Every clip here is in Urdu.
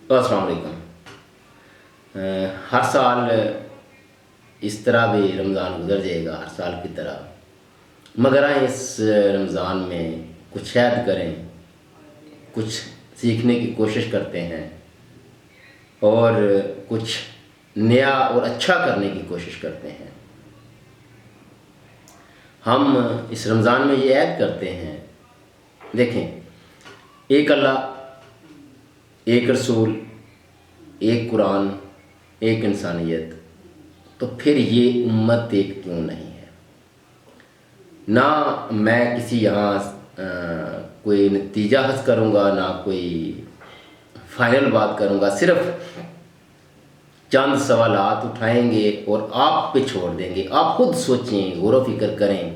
السلام علیکم۔ ہر سال اس طرح بھی رمضان گزر جائے گا، ہر سال کی طرح، مگر اس رمضان میں کچھ عید کریں، کچھ سیکھنے کی کوشش کرتے ہیں اور کچھ نیا اور اچھا کرنے کی کوشش کرتے ہیں۔ ہم اس رمضان میں یہ عید کرتے ہیں، دیکھیں، ایک اللہ، ایک رسول، ایک قرآن، ایک انسانیت، تو پھر یہ امت ایک کیوں نہیں ہے؟ نہ میں کسی یہاں کوئی نتیجہ حاصل کروں گا، نہ کوئی فائنل بات کروں گا، صرف چند سوالات اٹھائیں گے اور آپ پہ چھوڑ دیں گے۔ آپ خود سوچیں، غور و فکر کریں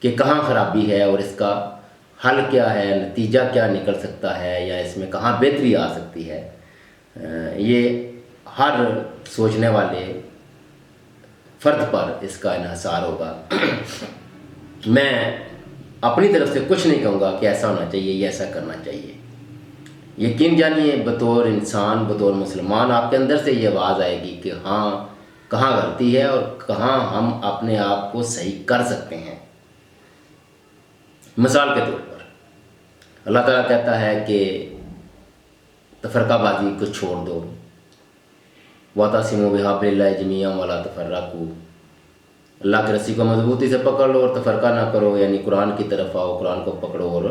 کہ کہاں خرابی ہے اور اس کا حل کیا ہے، نتیجہ کیا نکل سکتا ہے، یا اس میں کہاں بہتری آ سکتی ہے۔ یہ ہر سوچنے والے فرد پر اس کا انحصار ہوگا۔ میں اپنی طرف سے کچھ نہیں کہوں گا کہ ایسا ہونا چاہیے یا ایسا کرنا چاہیے۔ یقین جانیے، بطور انسان، بطور مسلمان، آپ کے اندر سے یہ آواز آئے گی کہ ہاں، کہاں غلطی ہے اور کہاں ہم اپنے آپ کو صحیح کر سکتے ہیں۔ مثال کے طور پر اللہ تعالیٰ کہتا ہے کہ تفرقہ بازی کو چھوڑ دو، وَاعْتَصِمُوا بِحَبْلِ اللَّهِ جَمِيعًا وَلَا تَفَرَّقُوا، اللہ کی رسی کو مضبوطی سے پکڑ لو اور تفرقہ نہ کرو، یعنی قرآن کی طرف آؤ، قرآن کو پکڑو اور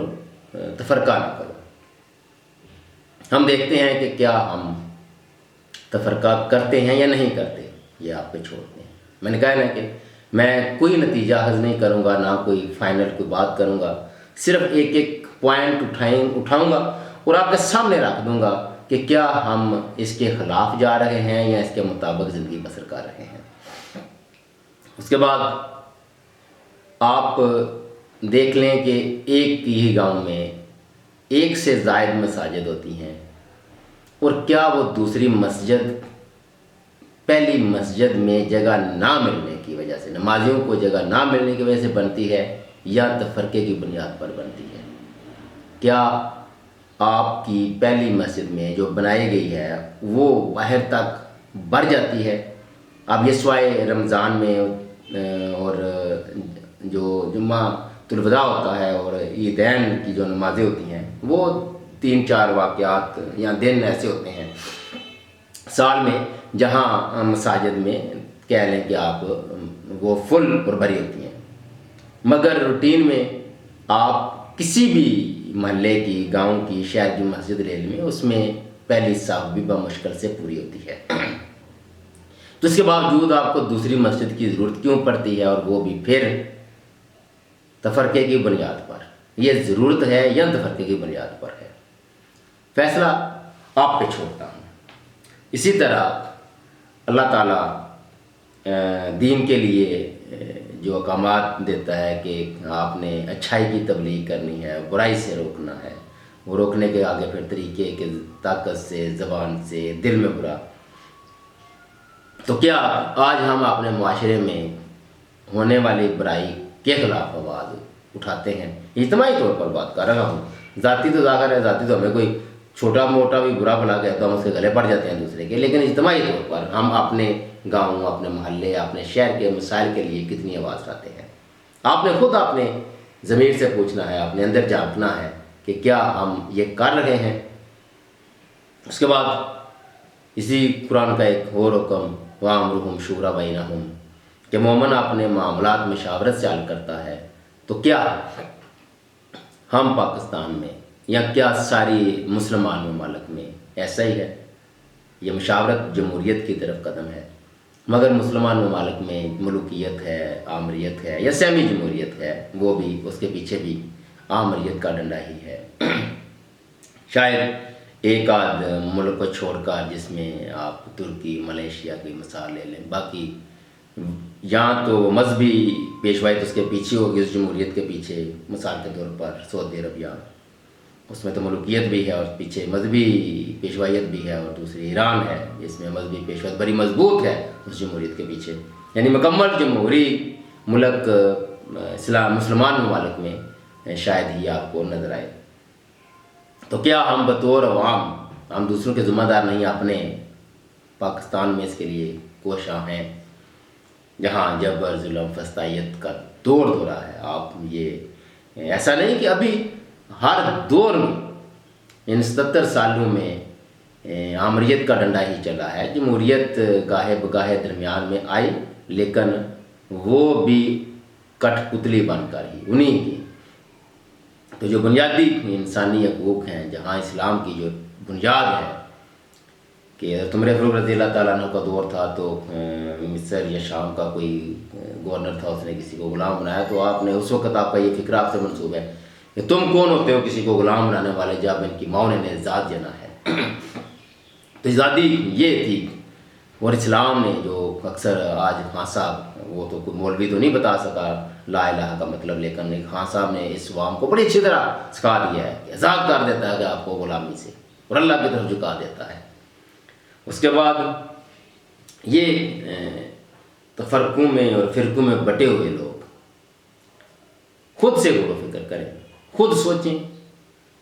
تفرقہ نہ کرو۔ ہم دیکھتے ہیں کہ کیا ہم تفرقہ کرتے ہیں یا نہیں کرتے، یہ آپ پہ چھوڑتے ہیں۔ میں نے کہا نا کہ میں کوئی نتیجہ حاصل نہیں کروں گا، نہ کوئی فائنل کوئی بات کروں گا، صرف ایک ایک پوائنٹ اٹھاؤں گا اور آپ کے سامنے رکھ دوں گا کہ کیا ہم اس کے خلاف جا رہے ہیں یا اس کے مطابق زندگی بسر کر رہے ہیں۔ اس کے بعد آپ دیکھ لیں کہ ایک ہی گاؤں میں ایک سے زائد مساجد ہوتی ہیں، اور کیا وہ دوسری مسجد پہلی مسجد میں جگہ نہ ملنے کی وجہ سے، نمازیوں کو جگہ نہ ملنے کی وجہ سے بنتی ہے یا تفرقے کی بنیاد پر بنتی ہے؟ کیا آپ کی پہلی مسجد میں جو بنائی گئی ہے وہ باہر تک بڑھ جاتی ہے؟ اب یہ سوائے رمضان میں اور جو جمعہ الوداع ہوتا ہے اور عیدین کی جو نمازیں ہوتی ہیں، وہ 3-4 واقعات یا دن ایسے ہوتے ہیں سال میں جہاں مساجد میں کہہ لیں کہ آپ وہ فل اور بھری ہوتی ہیں، مگر روٹین میں آپ کسی بھی محلے کی، گاؤں کی، شہر کی مسجد لے لیں، اس میں پہلی صف بھی بمشکل سے پوری ہوتی ہے۔ تو اس کے باوجود آپ کو دوسری مسجد کی ضرورت کیوں پڑتی ہے، اور وہ بھی پھر تفرقے کی بنیاد پر؟ یہ ضرورت ہے یا تفرقے کی بنیاد پر ہے؟ فیصلہ آپ پہ چھوڑتا ہوں۔ اسی طرح اللہ تعالیٰ دین کے لیے جو احکامات دیتا ہے کہ آپ نے اچھائی کی تبلیغ کرنی ہے، برائی سے روکنا ہے، وہ روکنے کے آگے پھر طریقے کہ طاقت سے، زبان سے، دل میں برا، تو کیا آج ہم اپنے معاشرے میں ہونے والی برائی کے خلاف آواز اٹھاتے ہیں؟ اجتماعی طور پر بات کر رہا ہوں، ذاتی تو ظاہر ہے، ذاتی تو ہمیں کوئی چھوٹا موٹا بھی برا بھلا گیا تو ہم اس کے گلے پڑ جاتے ہیں دوسرے کے، لیکن اجتماعی طور پر ہم اپنے گاؤں، اپنے محلے، اپنے شہر کے مسائل کے لیے کتنی آواز اٹھاتے ہیں؟ آپ نے خود اپنے ضمیر سے پوچھنا ہے، اپنے اندر جھانکنا ہے کہ کیا ہم یہ کر رہے ہیں۔ اس کے بعد اسی قرآن کا ایک اور حکم، وَأَمْرُهُمْ شُورَىٰ بَيْنَهُمْ، کہ مومن اپنے معاملات مشاورت سے حل کرتا ہے۔ تو کیا ہم پاکستان میں یا کیا ساری مسلمان ممالک میں ایسا ہی ہے؟ یہ مشاورت جمہوریت کی طرف قدم ہے، مگر مسلمان ممالک میں ملوکیت ہے، آمریت ہے یا سیمی جمہوریت ہے، وہ بھی اس کے پیچھے بھی آمریت کا ڈنڈا ہی ہے۔ شاید ایک آدھ ملک کو چھوڑ کر، جس میں آپ ترکی، ملیشیا کی مثال لے لیں، باقی یہاں تو مذہبی پیشوائی تو اس کے پیچھے ہوگی، اس جمہوریت کے پیچھے، مثال کے طور پر سعودی عربیہ، اس میں تو ملوکیت بھی ہے اور پیچھے مذہبی پیشوائیت بھی ہے، اور دوسری ایران ہے جس میں مذہبی پیشوائیت بڑی مضبوط ہے اس جمہوریت کے پیچھے، یعنی مکمل جمہوری ملک اسلام مسلمان ممالک میں شاید ہی آپ کو نظر آئے۔ تو کیا ہم بطور عوام ہم دوسروں کے ذمہ دار نہیں، اپنے پاکستان میں اس کے لیے کوشاں ہیں جہاں جبر ظلم فسطائیت کا دور ہو رہا ہے. آپ یہ ایسا نہیں کہ ابھی ہر دور میں ان 77 سالوں میں آمریت کا ڈنڈا ہی چلا ہے. جمہوریت گاہے بگاہے درمیان میں آئی، لیکن وہ بھی کٹھ پتلی بن کر ہی انہیں کی. تو جو بنیادی انسانی حقوق ہیں، جہاں اسلام کی جو بنیاد ہے کہ حضرت عمر فاروق رضی اللہ تعالیٰ عنہ کا دور تھا تو مصر یا شام کا کوئی گورنر تھا، اس نے کسی کو غلام بنایا، تو آپ نے اس وقت آپ کا یہ فکر آپ سے منسوب ہے کہ تم کون ہوتے ہو کسی کو غلام بنانے والے، جب ان کی ماؤں نے نژاد جنا ہے. تو آزادی یہ تھی. اور اسلام نے جو اکثر آج خان صاحب، وہ تو کوئی مولوی تو نہیں بتا سکا لا الہ کا مطلب، لیکن خان صاحب نے اس عوام کو بڑی اچھی طرح سکھا دیا ہے کہ آزاد کر دیتا ہے کہ آپ کو غلامی سے، اور اللہ کی طرف جھکا دیتا ہے. اس کے بعد یہ تفرقوں میں اور فرقوں میں بٹے ہوئے لوگ خود سے غور و فکر کریں، خود سوچیں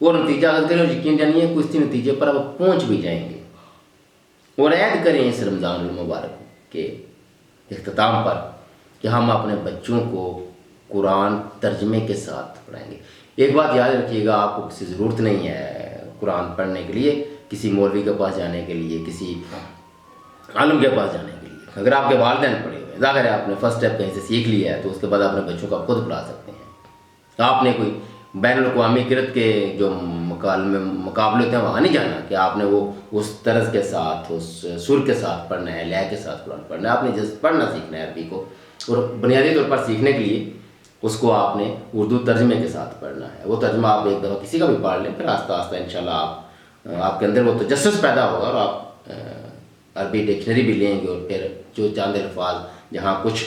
اور نتیجہ حاصل کریں، اور یقین جانیے کچھ نتیجے پر اب پہنچ بھی جائیں گے. اور عید کریں اس رمضان المبارک کے اختتام پر کہ ہم اپنے بچوں کو قرآن ترجمے کے ساتھ پڑھائیں گے. ایک بات یاد رکھیے گا، آپ کو کسی ضرورت نہیں ہے قرآن پڑھنے کے لیے، کسی مولوی کے پاس جانے کے لیے، کسی عالم کے پاس جانے کے لیے. اگر آپ کے والدین پڑھے ہوئے، ظاہر ہے آپ نے فرسٹ اسٹیپ کہیں سے سیکھ لیا ہے، تو اس کے بعد اپنے بچوں کو آپ خود پڑھا سکتے ہیں. آپ نے کوئی بین الاقوامی کرت کے جو مقابلے ہوتے ہیں وہاں نہیں جانا کہ آپ نے وہ اس طرز کے ساتھ، اس سر کے ساتھ پڑھنا ہے، لے کے ساتھ قرآن پڑھنا ہے. آپ نے جس پڑھنا سیکھنا ہے عربی کو، اور بنیادی طور پر سیکھنے کے لیے اس کو آپ نے اردو ترجمے کے ساتھ پڑھنا ہے. وہ ترجمہ آپ ایک دفعہ کسی کا بھی پڑھ لیں، پھر آہستہ آہستہ انشاءاللہ آپ کے اندر وہ تجسس پیدا ہوگا، اور آپ عربی ڈکشنری بھی لیں گے، اور پھر جو چاند الفاظ جہاں کچھ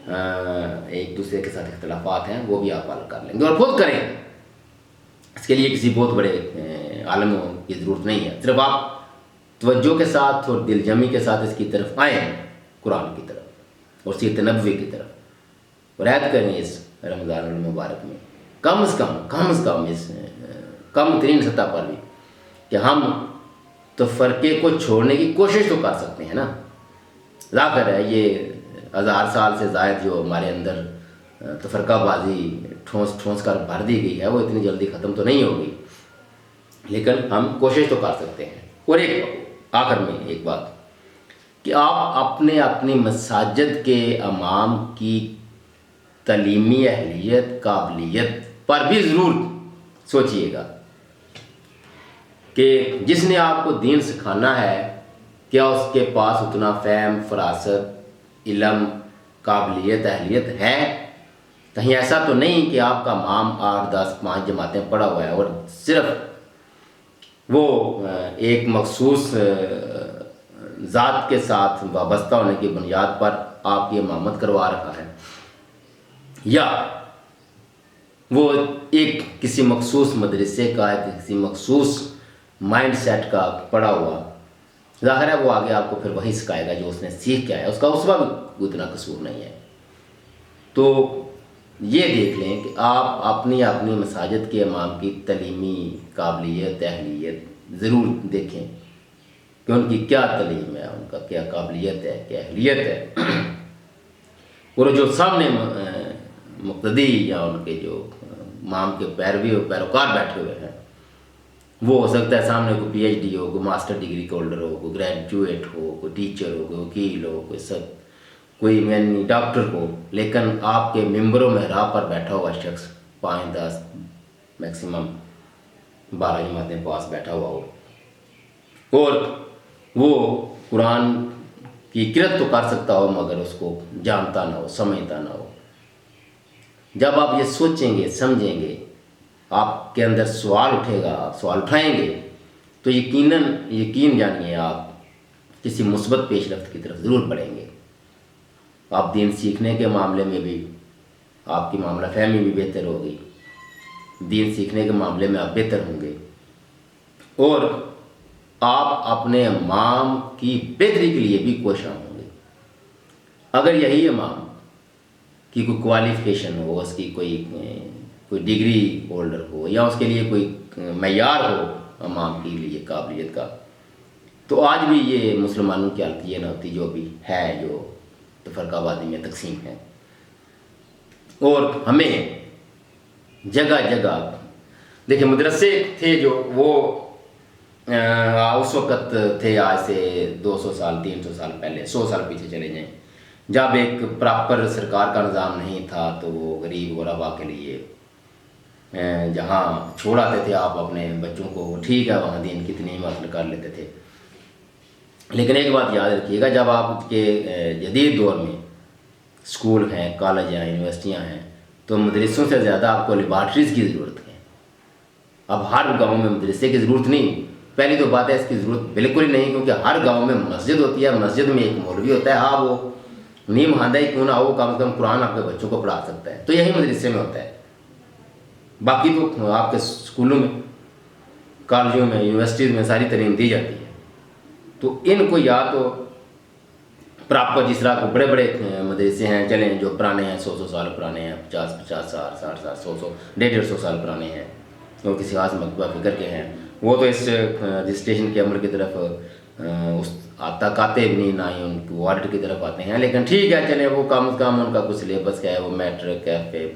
ایک دوسرے کے ساتھ اختلافات ہیں وہ بھی آپ حل کر لیں گے اور خود کریں. اس کے لیے کسی بہت بڑے عالموں کی ضرورت نہیں ہے، صرف آپ توجہ کے ساتھ اور دل جمی کے ساتھ اس کی طرف آئیں، قرآن کی طرف اور سیرت نبوی کی طرف، اور عید کریں اس رمضان المبارک میں کم از کم اس کم ترین سطح پر بھی کہ ہم تفرقے کو چھوڑنے کی کوشش تو کر سکتے ہیں نا. ظاہر ہے یہ 1000 سال سے زائد جو ہمارے اندر تفرقہ بازی ٹھونس کر بھر دی گئی ہے، وہ اتنی جلدی ختم تو نہیں ہوگی، لیکن ہم کوشش تو کر سکتے ہیں. اور ایک آخر میں ایک بات کہ آپ اپنی مساجد کے امام کی تعلیمی اہلیت قابلیت پر بھی ضرور سوچئے گا کہ جس نے آپ کو دین سکھانا ہے کیا اس کے پاس اتنا فہم، فراست، علم، قابلیت، اہلیت ہے. کہیں ایسا تو نہیں کہ آپ کا امام 8 10 5 جماعتیں پڑھا ہوا ہے اور صرف وہ ایک مخصوص ذات کے ساتھ وابستہ ہونے کی بنیاد پر آپ کی امامت کروا رہا ہے، یا وہ ایک کسی مخصوص مدرسے کا، کسی مخصوص مائنڈ سیٹ کا پڑھا ہوا. ظاہر ہے وہ آگے آپ کو پھر وہی سکھائے گا جو اس نے سیکھ کے آیا، اس کا اسوہ بھی اتنا قصور نہیں ہے. تو یہ دیکھ لیں کہ آپ اپنی مساجد کے امام کی تعلیمی قابلیت، اہلیت ضرور دیکھیں کہ ان کی کیا تعلیم ہے، ان کا کیا قابلیت ہے، کیا اہلیت ہے. اور جو سامنے مقتدی یا ان کے جو امام کے پیروکار بیٹھے ہوئے ہیں، وہ ہو سکتا ہے سامنے کوئی پی ایچ ڈی ہو، کوئی ماسٹر ڈگری کا ہولڈر ہو، کوئی گریجویٹ ہو، کوئی ٹیچر ہو، کوئی وکیل ہو، کوئی ڈاکٹر ہو، لیکن آپ کے ممبروں میں راہ پر بیٹھا ہوا شخص 5 10 میکسیمم 12 جماعتیں پاس بیٹھا ہوا ہو، اور وہ قرآن کی قرأت تو کر سکتا ہو مگر اس کو جانتا نہ ہو، سمجھتا نہ ہو. جب آپ یہ سوچیں گے، سمجھیں گے، آپ کے اندر سوال اٹھے گا، آپ سوال اٹھائیں گے، تو یقین جانیے آپ کسی مثبت پیش رفت کی طرف ضرور بڑھیں گے. آپ دین سیکھنے کے معاملے میں بھی آپ کی معاملہ فہمی بھی بہتر ہوگی، دین سیکھنے کے معاملے میں آپ بہتر ہوں گے، اور آپ اپنے امام کی بہتری کے لیے بھی کوشاں ہوں گے. اگر یہی امام کی کوئی کوالیفیکیشن ہو، اس کی کوئی ڈگری ہولڈر ہو، یا اس کے لیے کوئی معیار ہو امام کے لیے قابلیت کا، تو آج بھی یہ مسلمانوں کی حالت یہ نہ ہوتی جو بھی ہے، جو تفرقہ آبادی میں تقسیم ہے۔ اور ہمیں جگہ جگہ دیکھیں مدرسے تھے جو وہ اس وقت تھے، آج سے 200 سال 300 سال پہلے، 100 سال پیچھے چلے جائیں، جب ایک پراپر سرکار کا نظام نہیں تھا تو وہ غریب غربا کے لیے جہاں چھوڑاتے تھے آپ اپنے بچوں کو، ٹھیک ہے وہاں دین کی تعلیم حاصل کر لیتے تھے۔ لیکن ایک بات یاد رکھیے گا، جب آپ کے جدید دور میں اسکول ہیں، کالج ہیں، یونیورسٹیاں ہیں، تو مدرسوں سے زیادہ آپ کو لیبارٹریز کی ضرورت ہے۔ اب ہر گاؤں میں مدرسے کی ضرورت نہیں، پہلی تو بات ہے اس کی ضرورت بالکل ہی نہیں، کیونکہ ہر گاؤں میں مسجد ہوتی ہے، مسجد میں ایک مولوی ہوتا ہے، ہاں وہ نیم خواندہ ہی کیوں نہ ہو، کم از کم قرآن آپ کے بچوں کو پڑھا سکتا ہے، تو یہی مدرسے میں ہوتا ہے۔ باقی تو آپ کے اسکولوں میں، کالجوں میں، یونیورسٹیز میں ساری تعلیم دی جاتی ہے۔ تو ان کو یا تو پراپر، جس طرح کو بڑے بڑے مدرسے ہیں چلیں جو پرانے ہیں، 100 سال پرانے ہیں، 50 سال 60 سال 100 150 سال پرانے ہیں، اور کسی خاص مکتبہ فکر کے ہیں، وہ تو اس رجسٹریشن کے عمل کی طرف تک آتے بھی نہیں، نہ ہی ان کو آڈٹ کی طرف آتے ہیں۔ لیکن ٹھیک ہے چلیں، وہ کم از کم ان کا کچھ سلیبس کا ہے، وہ میٹرک ہے، پھر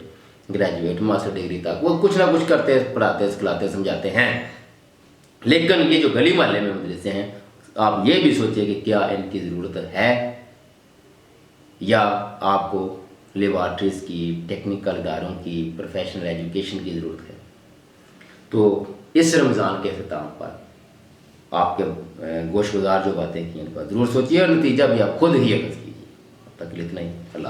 گریجویٹ ماسٹر ڈگری تک وہ کچھ نہ کچھ کرتے، پڑھاتے، سکھلاتے، سمجھاتے ہیں۔ لیکن یہ جو گلی محلے میں مدرسے ہیں، آپ یہ بھی سوچیں کہ کیا ان کی ضرورت ہے، یا آپ کو لیبارٹریز کی، ٹیکنیکل اداروں کی، پروفیشنل ایجوکیشن کی ضرورت ہے۔ تو اس رمضان کے اختتام پر آپ کے گوش گزار جو باتیں کی ان پر ضرور سوچیے، اور نتیجہ بھی آپ خود ہی اخذ کیجیے۔ اب تک اتنا ہی، اللہ حافظ۔